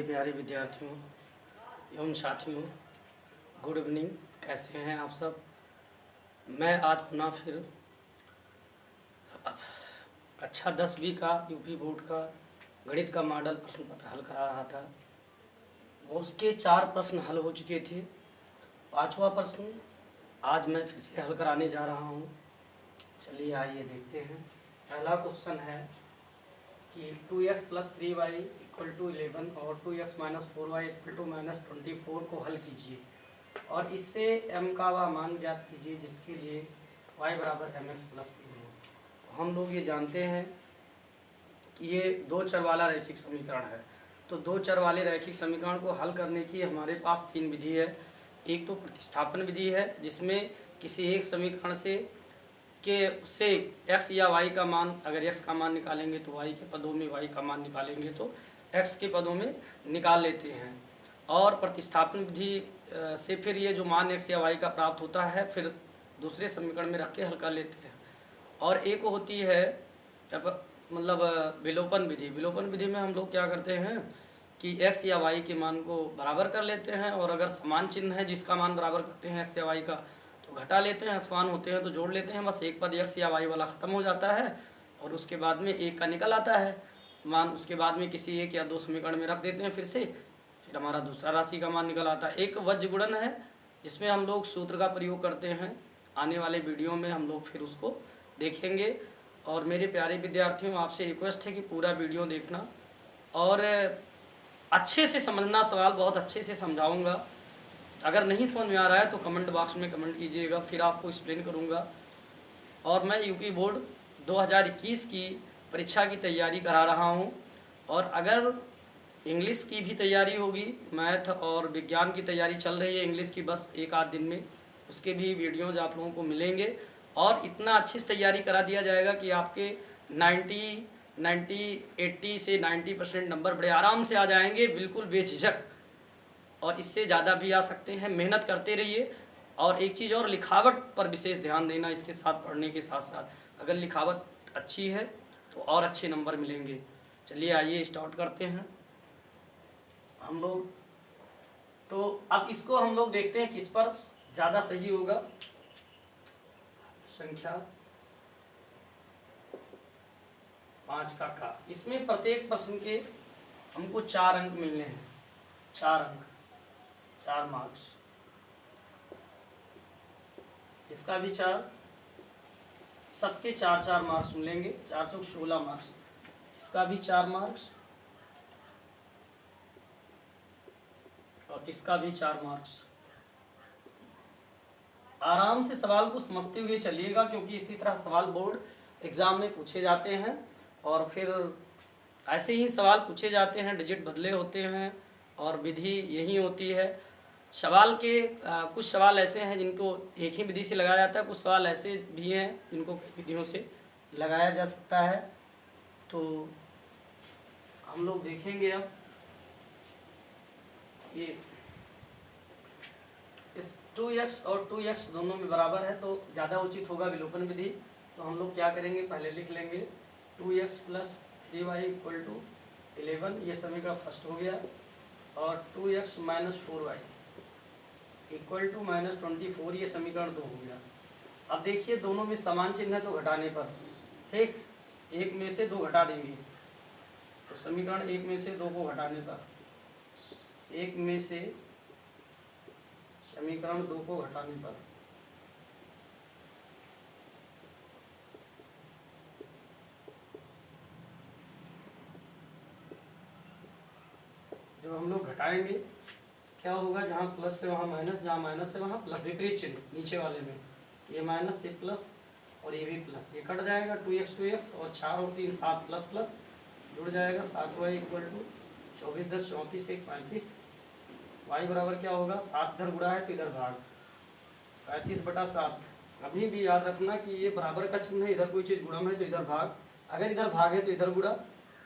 प्यारे विद्यार्थियों एवं साथियों, गुड इवनिंग। कैसे हैं आप सब। मैं आज पुनः फिर कक्षा 10वीं का यूपी बोर्ड का गणित का मॉडल प्रश्न पत्र हल करा रहा था और उसके 4 प्रश्न हल हो चुके थे। 5वां प्रश्न आज मैं फिर से हल कराने जा रहा हूँ। चलिए आइए देखते हैं। पहला क्वेश्चन है कि 2x + 3y = 11 और 2x - 4y = -24 को हल कीजिए और इससे m का वह मान ज्ञात कीजिए जिसके लिए y = mx + b हो। हम लोग ये जानते हैं कि ये 2 चर वाला रैखिक समीकरण है। तो 2 चर वाले रैखिक समीकरण को हल करने की हमारे पास 3 विधि है। एक तो प्रतिस्थापन विधि है जिसमें किसी एक समीकरण से x या y का मान, अगर x का मान निकालेंगे तो y के पदों में, y का मान निकालेंगे तो x के पदों में निकाल लेते हैं। और प्रतिस्थापन विधि से फिर ये जो मान x या y का प्राप्त होता है फिर दूसरे समीकरण में रख के हल कर लेते हैं। और एक होती है विलोपन विधि। विलोपन विधि में हम लोग क्या करते हैं कि x या y के मान को बराबर कर लेते हैं और अगर समान चिन्ह है जिसका मान बराबर करते हैं x या y का तो घटा लेते हैं, असमान होते हैं तो जोड़ लेते हैं। बस एक पद x या y वाला ख़त्म हो जाता है और उसके बाद में एक का निकल आता है मान। उसके बाद में किसी एक या 2 समीकरण में रख देते हैं फिर हमारा दूसरा राशि का मान निकल आता है। एक वज्र गुणन है जिसमें हम लोग सूत्र का प्रयोग करते हैं। आने वाले वीडियो में हम लोग फिर उसको देखेंगे। और मेरे प्यारे विद्यार्थियों, आपसे रिक्वेस्ट है कि पूरा वीडियो देखना और अच्छे से समझना। सवाल बहुत अच्छे से समझाऊंगा। अगर नहीं समझ में आ रहा है तो कमेंट बॉक्स में कमेंट कीजिएगा, फिर आपको एक्सप्लेन करूंगा। और मैं यूपी बोर्ड 2021 की परीक्षा की तैयारी करा रहा हूं और अगर इंग्लिश की भी तैयारी होगी, मैथ और विज्ञान की तैयारी चल रही है इंग्लिश की, बस एक आध दिन में उसके भी वीडियोज़ आप लोगों को मिलेंगे। और इतना अच्छी से तैयारी करा दिया जाएगा कि आपके 80 से 90% नंबर बड़े आराम से आ जाएंगे, बिल्कुल बेझिझक। और इससे ज़्यादा भी आ सकते हैं। मेहनत करते रहिए। और एक चीज़ और, लिखावट पर विशेष ध्यान देना इसके साथ, पढ़ने के साथ साथ। अगर लिखावट अच्छी है तो और अच्छे नंबर मिलेंगे। चलिए आइए स्टार्ट करते हैं हम लोग। तो अब इसको हम लोग देखते हैं किस पर ज़्यादा सही होगा। संख्या 5 का इसमें प्रत्येक प्रश्न के हमको 4 अंक मिलने हैं। 4 अंक, 4 मार्क्स। इसका भी 4, सबके 4-4 मार्क्स मिलेंगे। 4 चौक 16 मार्क्स। इसका भी 4 मार्क्स और इसका भी 4 मार्क्स। आराम से सवाल को समझते हुए चलिएगा क्योंकि इसी तरह सवाल बोर्ड एग्जाम में पूछे जाते हैं और फिर ऐसे ही सवाल पूछे जाते हैं। डिजिट बदले होते हैं और विधि यही होती है। सवाल के कुछ सवाल ऐसे हैं जिनको एक ही विधि से लगाया जाता है, कुछ सवाल ऐसे भी हैं जिनको कई विधियों से लगाया जा सकता है। तो हम लोग देखेंगे अब ये इस 2x और 2x दोनों में बराबर है तो ज़्यादा उचित होगा विलोपन विधि। तो हम लोग क्या करेंगे, पहले लिख लेंगे 2x + 3y = 11, ये समीकरण फर्स्ट हो गया। और 2x - 4y = -24, ये समीकरण 2 हो गया। अब देखिए दोनों में समान चिन्ह है तो घटाने पर ठीक एक में से 2 घटा देंगे। तो समीकरण 1 में से 2 को घटाने पर, 1 में से समीकरण 2 को घटाने पर जब हम लोग घटाएंगे क्या होगा, जहाँ प्लस है वहाँ माइनस, जहाँ माइनस है वहाँ प्लस। विपरीत चिन्ह नीचे वाले में, ये माइनस से प्लस और ये भी प्लस, ये कट जाएगा। 2x और 4 और 3 7 प्लस प्लस जुड़ जाएगा। 7y = 24 10 34 1 35। y बराबर क्या होगा, 7 इधर गुणा है तो इधर भाग, 35/7। अभी भी याद रखना कि ये बराबर का चिन्ह है, इधर कोई चीज़ गुणम है तो इधर भाग, अगर इधर भाग है तो इधर गुणा।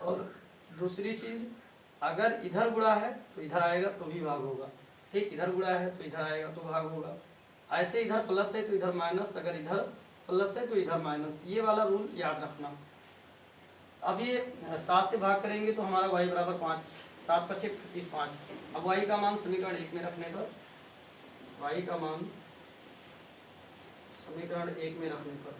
और दूसरी चीज़, अगर इधर गुणा है तो इधर आएगा तो भी भाग होगा। ठीक, इधर गुणा है तो इधर आएगा तो भाग होगा। ऐसे इधर प्लस है तो इधर माइनस, अगर इधर प्लस है तो इधर माइनस, ये वाला रूल याद रखना। अब ये 7 से भाग करेंगे तो हमारा y = 5, 7 × 5 = 5। अब y का मान समीकरण 1 में रखने पर, y का मान समीकरण 1 में रखने पर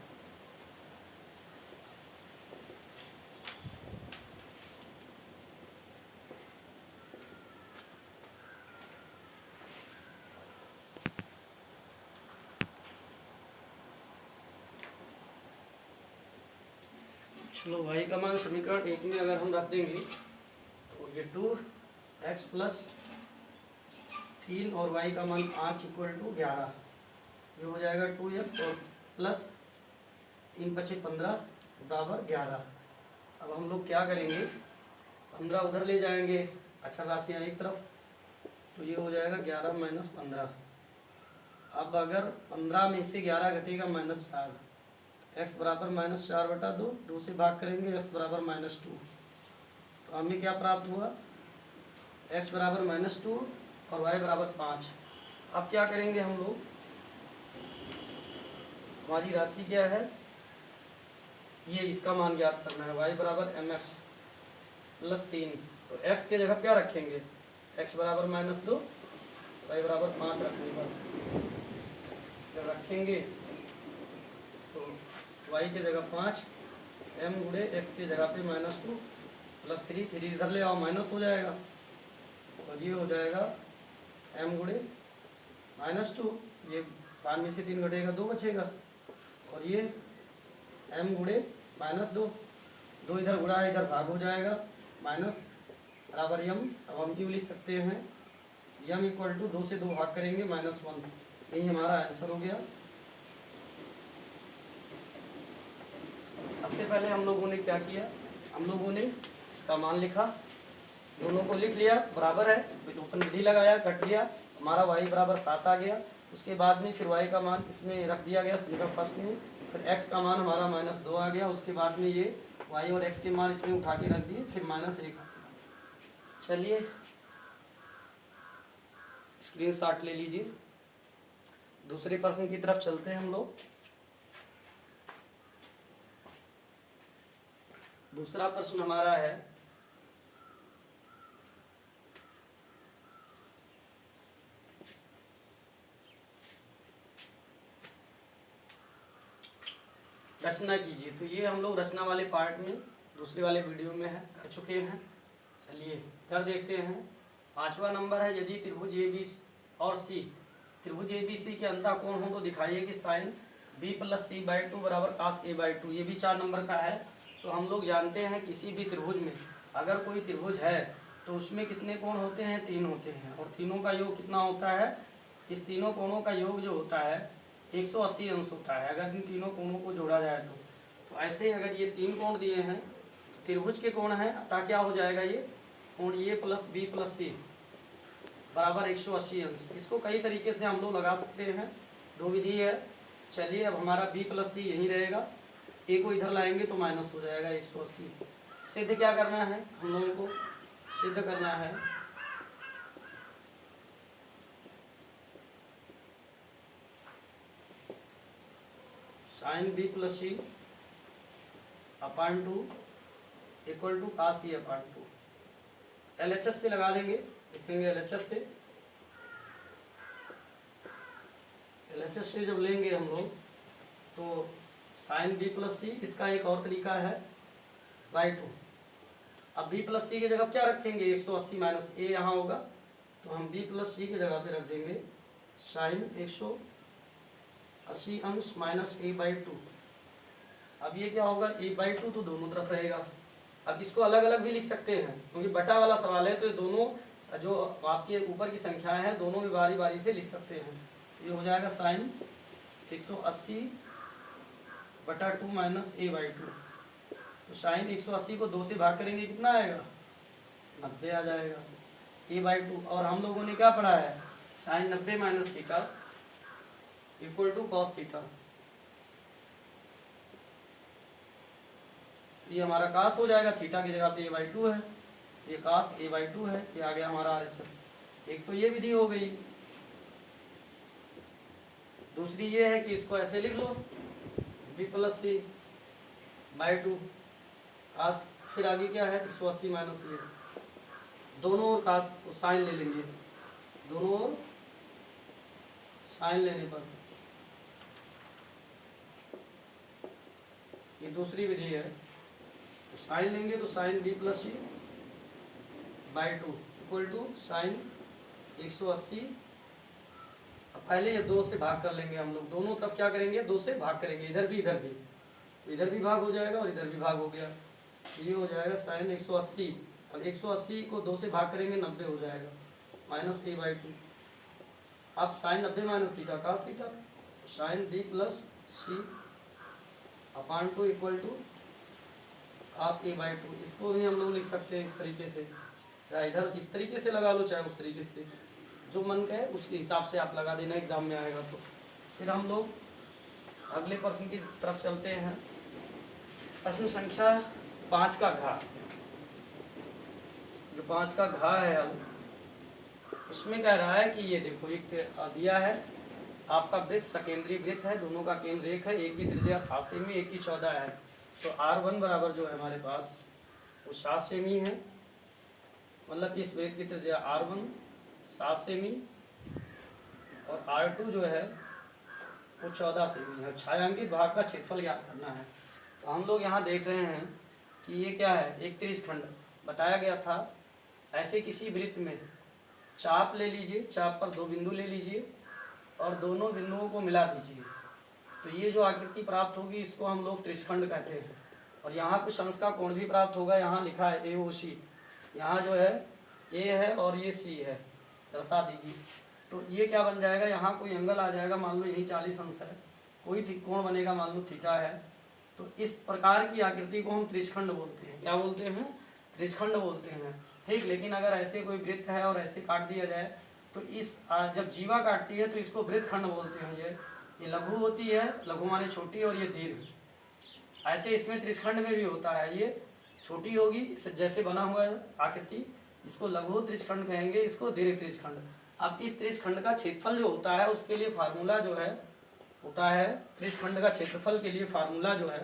चलो y का मान समीकरण 1 में अगर हम रख देंगे तो ये 2x + 3 और y का मान 5 = 11, ये हो जाएगा 2x और प्लस 3 × 5 = 15 = 11। अब हम लोग क्या करेंगे, 15 उधर ले जाएंगे, अच्छा राशियाँ एक तरफ, तो ये हो जाएगा 11 - 15। अब अगर 15 में से 11 घटेगा -4, x बराबर -4/2, 2 से भाग करेंगे x बराबर -2, तो हमें क्या प्राप्त हुआ, x बराबर -2 और y बराबर 5। अब क्या करेंगे हम लोग, हमारी राशि क्या है, ये इसका मान ज्ञात करना है, y बराबर mx + 3, तो x के जगह क्या रखेंगे, x बराबर -2, y बराबर 5 रखने पर जब रखेंगे तो y के जगह 5, m गुणे x की जगह पे -2 + 3 इधर ले आओ, माइनस हो जाएगा, और ये हो जाएगा m गुणे -2, ये 5 में से 3 घटेगा 2 बचेगा, और ये m गुणे -2, 2 इधर गुणा इधर भाग हो जाएगा, माइनस बराबर m। अब हम क्यों लिख सकते हैं, m = 2 से 2 भाग करेंगे -1, यही हमारा आंसर हो गया। सबसे पहले हम लोगों ने क्या किया, हम लोगों ने इसका मान लिखा, दोनों को लिख लिया, बराबर है, ओपन विधि लगाया, कट गया, हमारा y बराबर 7 आ गया। उसके बाद में फिर y का मान इसमें रख दिया गया समीकरण फर्स्ट में, फिर x का मान हमारा -2 आ गया, उसके बाद में ये y और x के मान इसमें उठा के रख दिए, फिर -1। चलिए स्क्रीनशॉट ले लीजिए। दूसरे प्रश्न की तरफ चलते हैं हम लोग। दूसरा प्रश्न हमारा है, रचना कीजिए। तो ये हम लोग रचना वाले पार्ट में दूसरे वाले वीडियो में है कर चुके हैं। चलिए कर देखते हैं। 5वां नंबर है, यदि त्रिभुज AB और C, त्रिभुज ABC के अंतःकोण हो तो दिखाइए कि sign B + C/2 = cos A/2। ये भी 4 नंबर का है। तो हम लोग जानते हैं किसी भी त्रिभुज में अगर कोई त्रिभुज है तो उसमें कितने कोण होते हैं, 3 होते हैं, और तीनों का योग कितना होता है, इस तीनों कोणों का योग जो होता है 180 अंश होता है, अगर इन तीनों कोणों को जोड़ा जाए तो ऐसे अगर ये 3 कोण दिए हैं, त्रिभुज के कोण हैं, अतः क्या हो जाएगा, ये कोण A + B + C बराबर 180 अंश। इसको कई तरीके से हम लोग लगा सकते हैं, 2 विधि है। चलिए अब हमारा B + C यही रहेगा, A को इधर लाएंगे तो माइनस हो जाएगा 180। सिद्ध क्या करना है, हम लोगों को सिद्ध करना है sin B + C/2 = cos A/2। LHS से लगा देंगे, लिखेंगे LHS से। LHS से जब लेंगे हम लोग तो sin B + C, इसका एक और तरीका है /2। अब B + C की जगह क्या रखेंगे, 180 माइनस A यहाँ होगा, तो हम B + C की जगह पे रख देंगे sin 180 अंश माइनस A/2। अब ये क्या होगा, A/2 तो दोनों तरफ रहेगा। अब इसको अलग अलग भी लिख सकते हैं, क्योंकि बटा वाला सवाल है, तो ये दोनों जो आपके ऊपर की संख्या है दोनों में बारी बारी से लिख सकते हैं। ये हो जाएगा sin 180/2 माइनस A/2। तो sin 180 को 2 से भाग करेंगे, कितना आएगा, 90 आ जाएगा A/2। और हम लोगों ने क्या पढ़ा है, sin 90 - थीटा = cos थीटा। ये हमारा cos हो जाएगा, थीटा की जगह पे A/2 है, ये cos A/2 है, ये आ गया हमारा RHS। एक तो ये विधि हो गई। दूसरी ये है कि इसको ऐसे लिख लो B + C/2 cos, फिर आगे क्या है 180 - A दोनों ओर का साइन ले लेंगे, दोनों ओर साइन लेने पर ये दूसरी विधि है। तो साइन लेंगे तो sine B plus C by 2 equal to sine 180। अब पहले ये 2 से भाग कर लेंगे हम लोग, दोनों तरफ क्या करेंगे 2 से भाग करेंगे, इधर भी इधर भी, तो इधर भी भाग हो जाएगा और इधर भी भाग हो गया, ये हो जाएगा साइन 180। अब 180 को 2 से भाग करेंगे 90 हो जाएगा माइनस ए बाई 2। अब sine 90 minus theta cos theta, sine B plus C upon 2 equal to cos A by 2। इसको भी हम लोग लिख सकते हैं इस तरीके से, चाहे इधर इस तरीके से लगा लो चाहे उस तरीके से, जो मन का है उस हिसाब से आप लगा देना एग्जाम में आएगा तो। फिर हम लोग अगले प्रश्न की तरफ चलते हैं। प्रश्न संख्या 5 का घा, जो 5 का घा है अब उसमें कह रहा है कि ये देखो एक दिया है आपका वृत्त सकेंद्रीय वृत्त है, दोनों का केंद्र एक है, एक की त्रिज्या 7 सेमी एक की 14 है। तो R1 बराबर जो है हमारे पास वो 7 सेमी है, मतलब इस वृत्त की त्रिज्या R1 7 सेमी और R2 जो है वो 14 सेमी है। छायांकित भाग का क्षेत्रफल ज्ञात करना है। तो हम लोग यहाँ देख रहे हैं कि ये क्या है, एक त्रिज्यखंड बताया गया था। ऐसे किसी वृत्त में चाप ले लीजिए, चाप पर 2 बिंदु ले लीजिए और दोनों बिंदुओं को मिला दीजिए, तो ये जो आकृति प्राप्त होगी इसको हम लोग त्रिज्यखंड कहते हैं। और यहाँ कुछ अंश का कोण भी प्राप्त होगा, यहाँ लिखा है AOC, यहाँ जो है A है और ये C है, दर्शा दीजिए। तो ये क्या बन जाएगा, यहाँ कोई एंगल आ जाएगा, मान लो यही 40 अंश है, कोई कोण बनेगा मान लो थीटा है। तो इस प्रकार की आकृति को हम त्रिज्यखंड बोलते हैं। क्या बोलते हैं, त्रिज्यखंड बोलते हैं, ठीक। लेकिन अगर ऐसे कोई वृत्त है और ऐसे काट दिया जाए तो इस जब जीवा काटती है तो इसको वृत्तखंड बोलते हैं। ये लघु होती है, लघु माने छोटी, और ये दीर्घ। ऐसे इसमें त्रिज्यखंड में भी होता है, ये छोटी होगी जैसे बना हुआ है आकृति, इसको लघु त्रिज्यखंड कहेंगे, इसको दीर्घ त्रिज्यखंड। अब इस त्रिज्यखंड का क्षेत्रफल जो होता है उसके लिए फार्मूला जो है होता है, त्रिज्यखंड का क्षेत्रफल के लिए फार्मूला जो है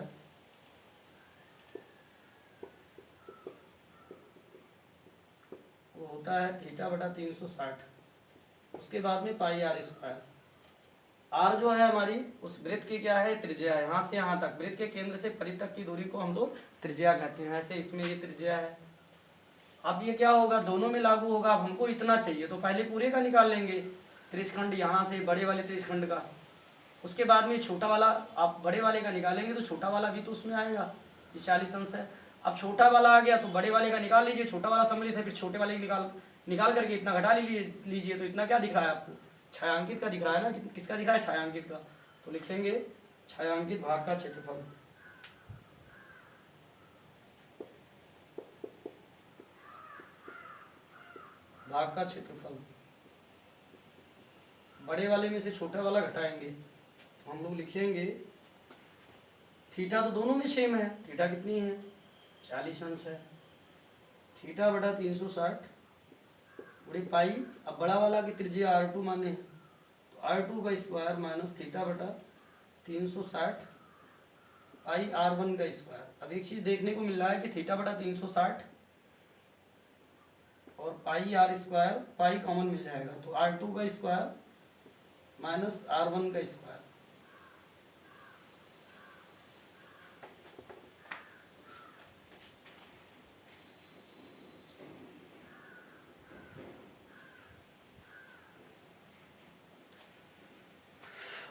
वो होता है थीटा बटा 360, उसके बाद में पाई आर स्क्वायर। आर जो है हमारी उस वृत्त की क्या है, त्रिज्या है, यहाँ से यहाँ तक, वृत्त के केंद्र से परिधि तक की दूरी को हम लोग त्रिज्या कहते हैं। ऐसे इसमें ये त्रिज्या है। अब ये क्या होगा, दोनों में लागू होगा। अब हमको इतना चाहिए तो पहले पूरे का निकाल लेंगे त्रिज्यखंड, यहाँ से बड़े वाले त्रिज्यखंड का, उसके बाद में छोटा वाला, आप बड़े वाले का निकालेंगे तो छोटा वाला भी तो उसमें आएगा, ये 40 अंश है। अब छोटा वाला आ गया तो बड़े वाले का निकाल लीजिए, छोटा वाला सम्मिलित है, फिर छोटे वाले निकाल करके इतना घटा लीजिए। तो इतना क्या दिख रहा है आपको, छायांकित का दिख रहा है ना, किसका दिख रहा है, छायांकित का। तो लिखेंगे छायांकित भाग का क्षेत्रफल। भाग का क्षेत्रफल, बड़े वाले में से छोटा वाला घटाएंगे तो हम लोग लिखेंगे थीटा, तो दोनों में सेम है, थीटा कितनी है 40 अंश है, थीटा बटा 360 बड़ी पाई। अब बड़ा वाला की त्रिज्या R2 माने तो R2 का स्क्वायर माइनस थीटा बटा 360 पाई R1 का स्क्वायर। अब एक चीज देखने को मिल रहा है कि थीटा बटा 360 और पाई आर स्क्वायर, पाई कॉमन मिल जाएगा तो R2 का स्क्वायर माइनस R1 का स्क्वायर।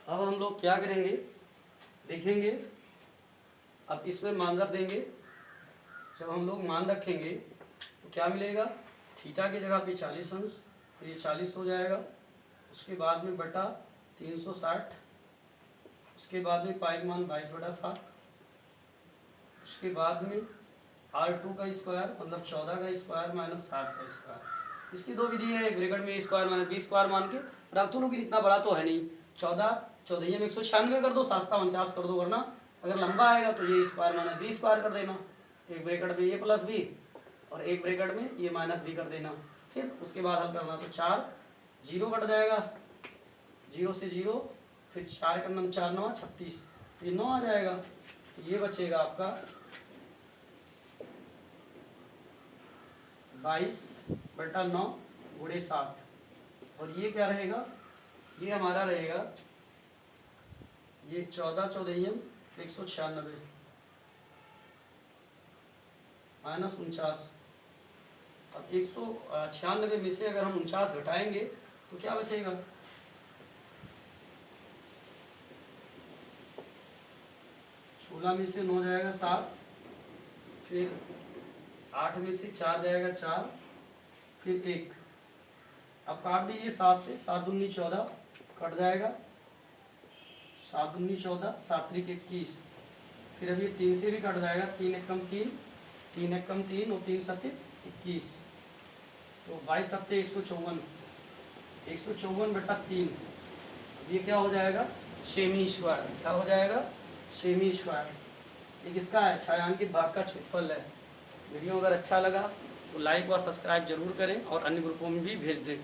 अब हम लोग क्या करेंगे देखेंगे, अब इसमें मान रख देंगे। जब हम लोग मान रखेंगे तो क्या मिलेगा, थीटा की जगह पे 40 अंश, तो ये 40 हो जाएगा, उसके बाद में बटा 360, उसके बाद में पाई मान 22 बटा 7, उसके बाद में R2 का स्क्वायर मतलब 14 का स्क्वायर माइनस 7 का स्क्वायर। इसकी दो विधि है, एक ब्रैकेट में स्क्वायर माइनस बी स्क्वायर मान के रख दो, लेकिन इतना बड़ा तो है नहीं, 14 में 196 कर दो, 7 49 कर दो, वरना अगर लंबा आएगा तो ये स्क्वायर माइनस बी स्क्वायर कर देना, एक ब्रैकेट में ये प्लस बी और एक ब्रैकेट में ये माइनस बी कर देना। फिर उसके बाद हल करना तो 4 0 कट जाएगा, 0 से 0, फिर 4 का नम 4 9 36, तो ये 9 आ जाएगा, तो ये बचेगा आपका 22/9 गुणे 7, और ये क्या रहेगा, ये हमारा रहेगा ये 14 चौदहियम 196 माइनस 49। अब 196 में से अगर हम 49 घटाएंगे तो क्या बचेगा, 16 में से 9 जाएगा 7, फिर 8 में से 4 जाएगा 4, फिर 1। अब काट दीजिए 7 से, 7 दूनी 14 कट जाएगा, 7 दूनी 14, 7 त्रिक 21, फिर अभी 3 से भी कट जाएगा, 3 एकम 3, 3 एकम 3 और 3 सत्य 21, तो 22 सत्य 154, 154/3, ये क्या हो जाएगा, सेमी स्क्वायर। क्या हो जाएगा, सेमी स्क्वायर। ये किसका है, छायांकित भाग का क्षेत्रफल है। वीडियो अगर अच्छा लगा तो लाइक व सब्सक्राइब जरूर करें और अन्य ग्रुपों में भी भेज दें।